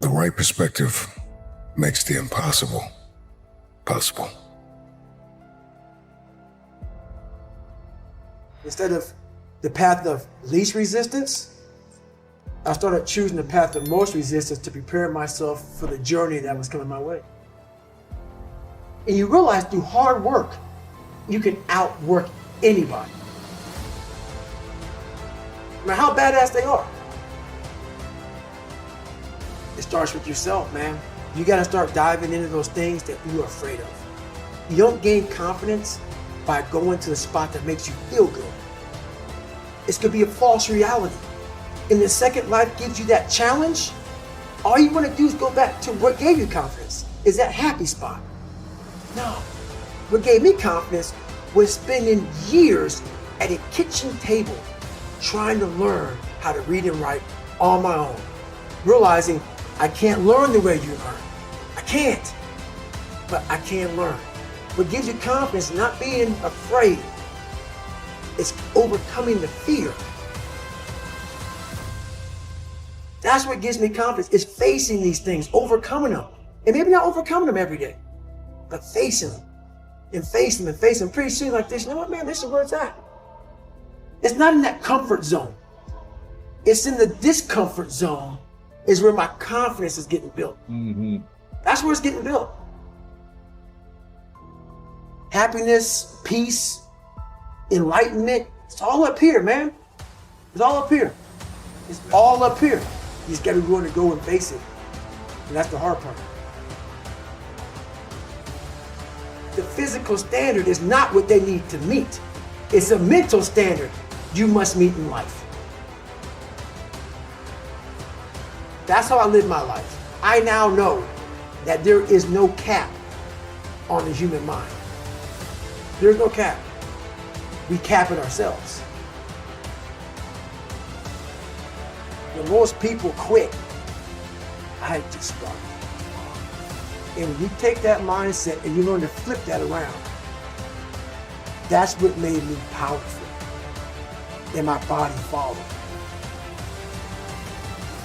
The right perspective makes the impossible possible. Instead of the path of least resistance, I started choosing the path of most resistance to prepare myself for the journey that was coming my way. And you realize through hard work, you can outwork anybody. No matter how badass they are. It starts with yourself, man. You gotta start diving into those things that you're afraid of. You don't gain confidence by going to the spot that makes you feel good. It's gonna be a false reality. And the second life gives you that challenge, all you wanna do is go back to what gave you confidence, is that happy spot. No, what gave me confidence was spending years at a kitchen table trying to learn how to read and write on my own, realizing I can't learn the way you learn. I can't, but I can learn. What gives you confidence, not being afraid, is overcoming the fear. That's what gives me confidence, is facing these things, overcoming them. And maybe not overcoming them every day, but facing them and facing them and facing them. Pretty soon like this, you know what, man, this is where it's at. It's not in that comfort zone. It's in the discomfort zone is where my confidence is getting built. Mm-hmm. That's where it's getting built. Happiness, peace, enlightenment, it's all up here, man. It's all up here. It's all up here. You just gotta be willing to go and face it. And that's the hard part. The physical standard is not what they need to meet. It's a mental standard you must meet in life. That's how I live my life. I now know that there is no cap on the human mind. There's no cap. We cap it ourselves. When most people quit, I just started. And when you take that mindset and you learn to flip that around, that's what made me powerful. And my body followed.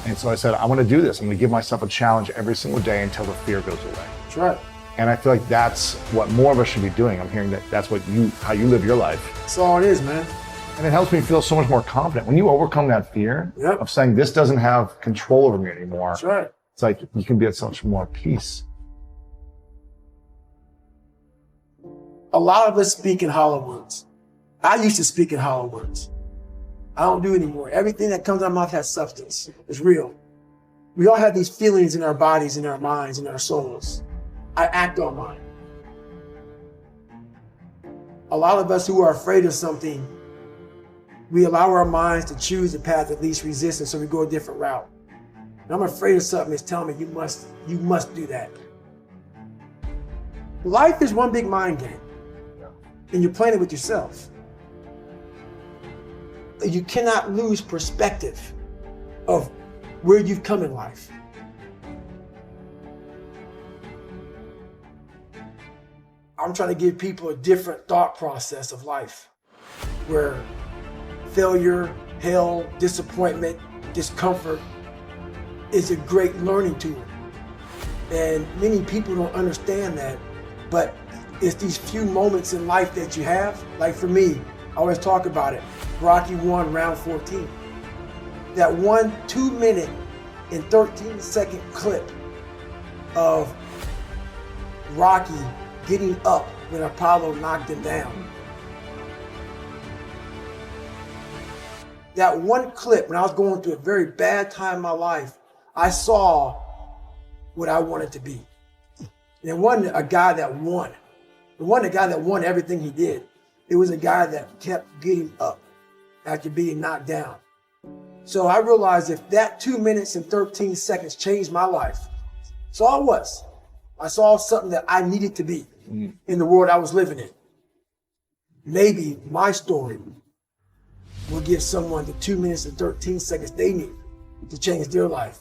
And so I said, I want to do this. I'm going to give myself a challenge every single day until the fear goes away. That's right. And I feel like that's what more of us should be doing. I'm hearing that that's what how you live your life. That's all it is, man. And it helps me feel so much more confident. When you overcome that fear of saying this doesn't have control over me anymore, that's right. It's like you can be at such more peace. A lot of us speak in hollow words. I used to speak in hollow words. I don't do it anymore. Everything that comes out of my mouth has substance. It's real. We all have these feelings in our bodies, in our minds, in our souls. I act on mine. A lot of us who are afraid of something, we allow our minds to choose the path of least resistance, so we go a different route. And I'm afraid of something, it's telling me you must do that. Life is one big mind game, and you're playing it with yourself. You cannot lose perspective of where you've come in life. I'm trying to give people a different thought process of life, where failure, hell, disappointment, discomfort is a great learning tool. And many people don't understand that, but it's these few moments in life that you have. Like for me, I always talk about it. Rocky 1, round 14. That 2-minute and 13-second clip of Rocky getting up when Apollo knocked him down. That one clip, when I was going through a very bad time in my life, I saw what I wanted to be. And it wasn't a guy that won. It wasn't a guy that won everything he did. It was a guy that kept getting up after being knocked down. So I realized if that 2 minutes and 13 seconds changed my life, that's all it was. I saw something that I needed to be in the world I was living in. Maybe my story will give someone the 2 minutes and 13 seconds they need to change their life.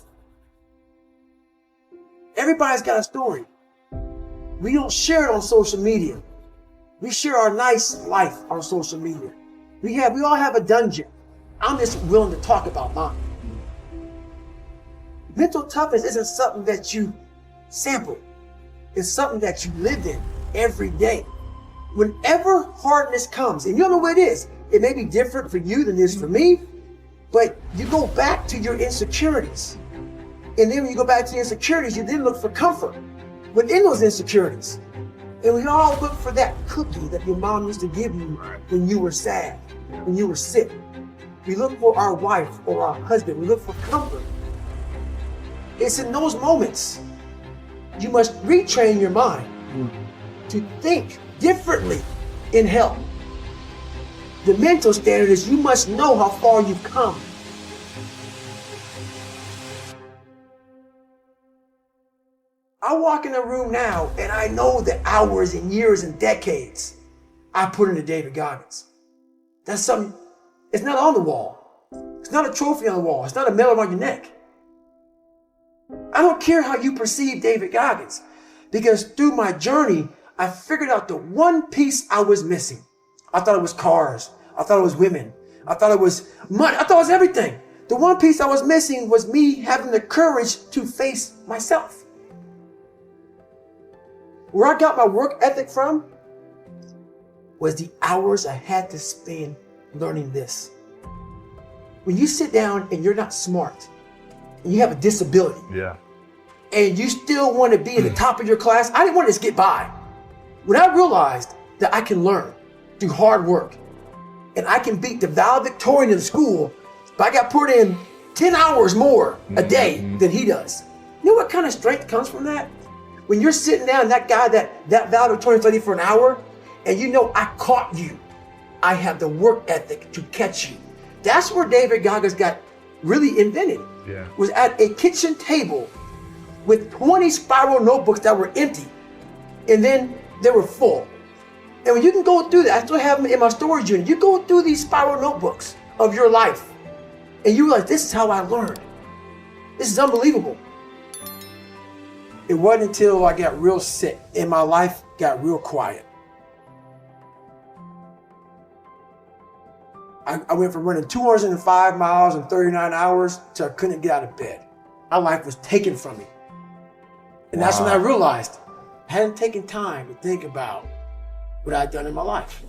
Everybody's got a story. We don't share it on social media. We share our nice life on social media. We all have a dungeon. I'm just willing to talk about mine. Mental toughness isn't something that you sample. It's something that you live in every day. Whenever hardness comes, and you don't know what it is, it may be different for you than it is for me, but you go back to your insecurities. And then when you go back to your insecurities, you then look for comfort within those insecurities. And we all look for that cookie that your mom used to give you when you were sad, when you were sick. We look for our wife or our husband. We look for comfort. It's in those moments you must retrain your mind to think differently in help. The mental standard is you must know how far you've come. I walk in a room now and I know the hours and years and decades I put into David Goggins. That's something, it's not on the wall. It's not a trophy on the wall. It's not a medal on your neck. I don't care how you perceive David Goggins, because through my journey, I figured out the one piece I was missing. I thought it was cars. I thought it was women. I thought it was money. I thought it was everything. The one piece I was missing was me having the courage to face myself. Where I got my work ethic from was the hours I had to spend learning this. When you sit down and you're not smart, and you have a disability, and you still want to be in the top of your class, I didn't want to just get by. When I realized that I can learn through hard work, and I can beat the valedictorian in the school, but I got put in 10 hours more a day than he does. You know what kind of strength comes from that? When you're sitting down, that guy that valedictorian studied for an hour, and you know I caught you. I have the work ethic to catch you. That's where David Goggins got really invented. Was at a kitchen table with 20 spiral notebooks that were empty, and then they were full. And when you can go through that, I still have them in my storage unit. You go through these spiral notebooks of your life, and you realize, this is how I learned. This is unbelievable. It wasn't until I got real sick and my life got real quiet. I went from running 205 miles in 39 hours to I couldn't get out of bed. My life was taken from me. And that's when I realized I hadn't taken time to think about what I'd done in my life.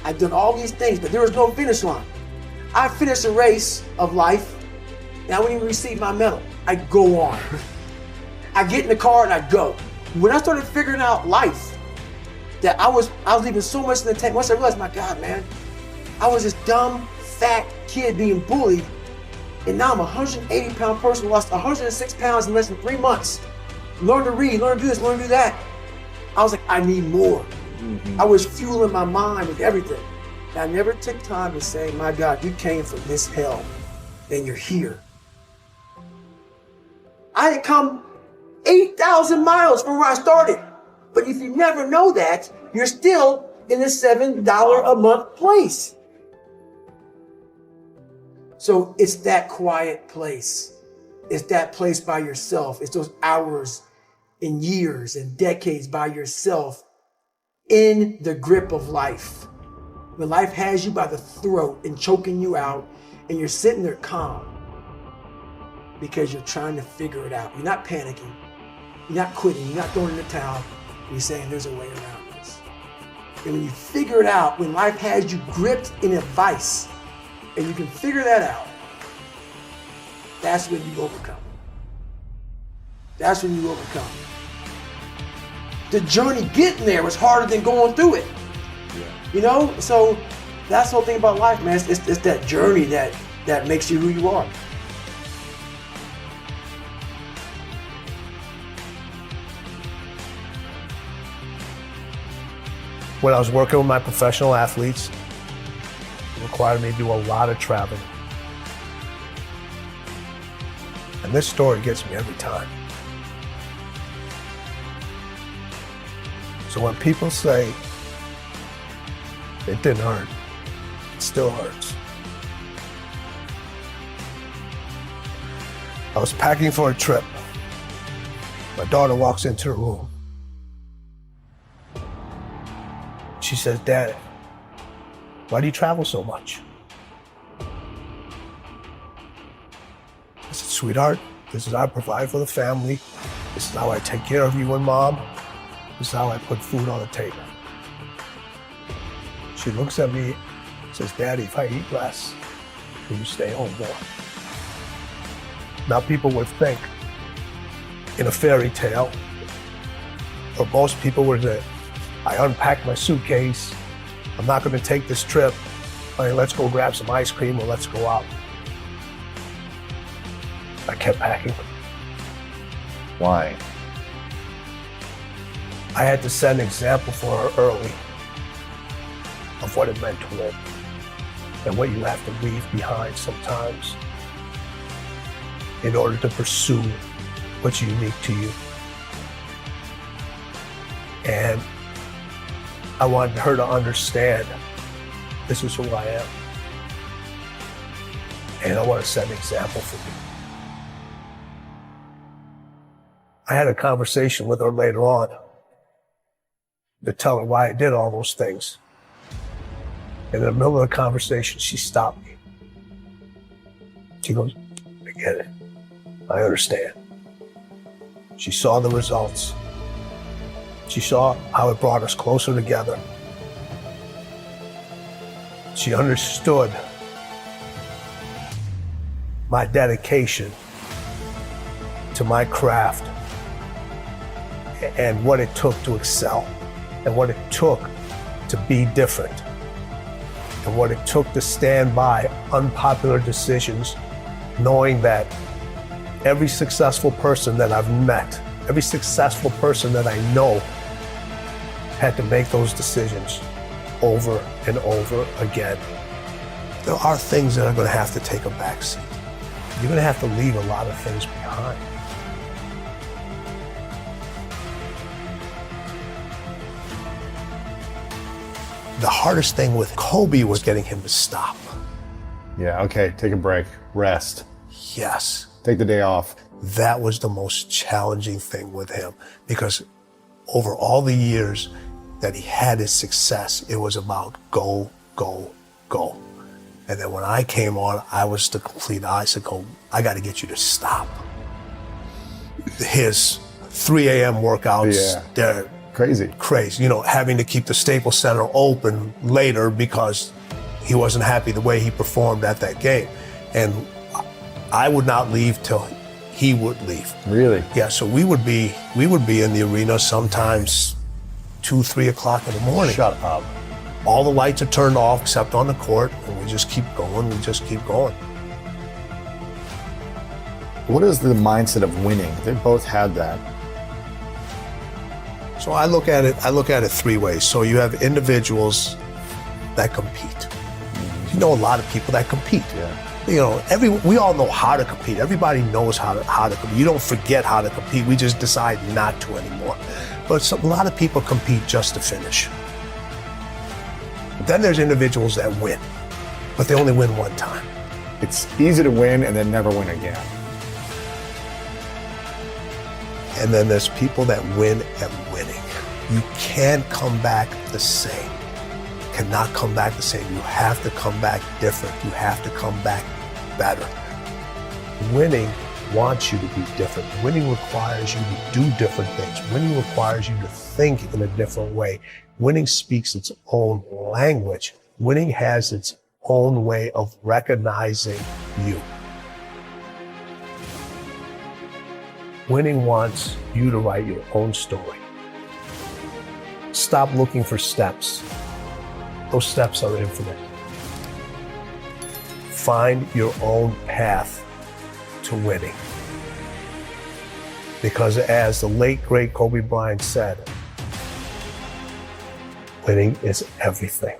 I'd done all these things, but there was no finish line. I finished a race of life, and I wouldn't even receive my medal. I'd go on. I get in the car and I go. When I started figuring out life, that I was leaving so much in the tank. Once I realized, my God, man, I was this dumb, fat kid being bullied, and now I'm a 180-pound person who lost 106 pounds in less than 3 months. Learn to read, learn to do this, learn to do that. I was like, I need more. I was fueling my mind with everything. And I never took time to say, my God, you came from this hell, and you're here. I had come 8,000 miles from where I started. But if you never know that, you're still in the $7 a month place. So it's that quiet place. It's that place by yourself. It's those hours and years and decades by yourself in the grip of life. When life has you by the throat and choking you out, and you're sitting there calm because you're trying to figure it out. You're not panicking. You're not quitting. You're not throwing in the towel. You're saying there's a way around this. And when you figure it out, when life has you gripped in a vice, and you can figure that out, that's when you overcome. That's when you overcome. The journey getting there was harder than going through it. You know? So that's the whole thing about life, man. It's that journey that makes you who you are. When I was working with my professional athletes, it required me to do a lot of traveling. And this story gets me every time. So when people say it didn't hurt, it still hurts. I was packing for a trip. My daughter walks into the room. She says, "Dad, why do you travel so much?" I said, sweetheart, this is how I provide for the family. This is how I take care of you and mom. This is how I put food on the table. She looks at me, says, Daddy, if I eat less, will you stay home more? Now people would think in a fairy tale, or most people would say, I unpacked my suitcase, I'm not gonna take this trip, hey, let's go grab some ice cream or let's go out. I kept packing. Why? I had to set an example for her early of what it meant to win and what you have to leave behind sometimes in order to pursue what's unique to you. And I wanted her to understand this is who I am. And I want to set an example for you. I had a conversation with her later on to tell her why I did all those things. And in the middle of the conversation, she stopped me. She goes, I get it. I understand. She saw the results. She saw how it brought us closer together. She understood my dedication to my craft and what it took to excel and what it took to be different and what it took to stand by unpopular decisions, knowing that every successful person that I've met, every successful person that I know had to make those decisions over and over again. There are things that are going to have to take a backseat. You're going to have to leave a lot of things behind. The hardest thing with Kobe was getting him to stop. Yeah, okay, take a break, rest. Yes. Take the day off. That was the most challenging thing with him because over all the years that he had his success, it was about go, go, go. And then when I came on, I was the complete icicle. I got to get you to stop. His 3 a.m. workouts, they're crazy. You know, having to keep the Staples Center open later because he wasn't happy the way he performed at that game. And I would not leave till he would leave. Really? Yeah, so we would be in the arena sometimes 2, 3 o'clock in the morning. Shut up. All the lights are turned off except on the court, and we just keep going, What is the mindset of winning? They both had that. So I look at it 3 ways. So you have individuals that compete. Mm-hmm. You know a lot of people that compete. Yeah. You know, we all know how to compete. Everybody knows how to compete. You don't forget how to compete. We just decide not to anymore. But a lot of people compete just to finish. But then there's individuals that win, but they only win one time. It's easy to win and then never win again. And then there's people that win at winning. You can't come back the same. Cannot come back the same. You have to come back different. You have to come back better. Winning wants you to be different. Winning requires you to do different things. Winning requires you to think in a different way. Winning speaks its own language. Winning has its own way of recognizing you. Winning wants you to write your own story. Stop looking for steps. Those steps are infinite. Find your own path to winning. Because as the late, great Kobe Bryant said, winning is everything.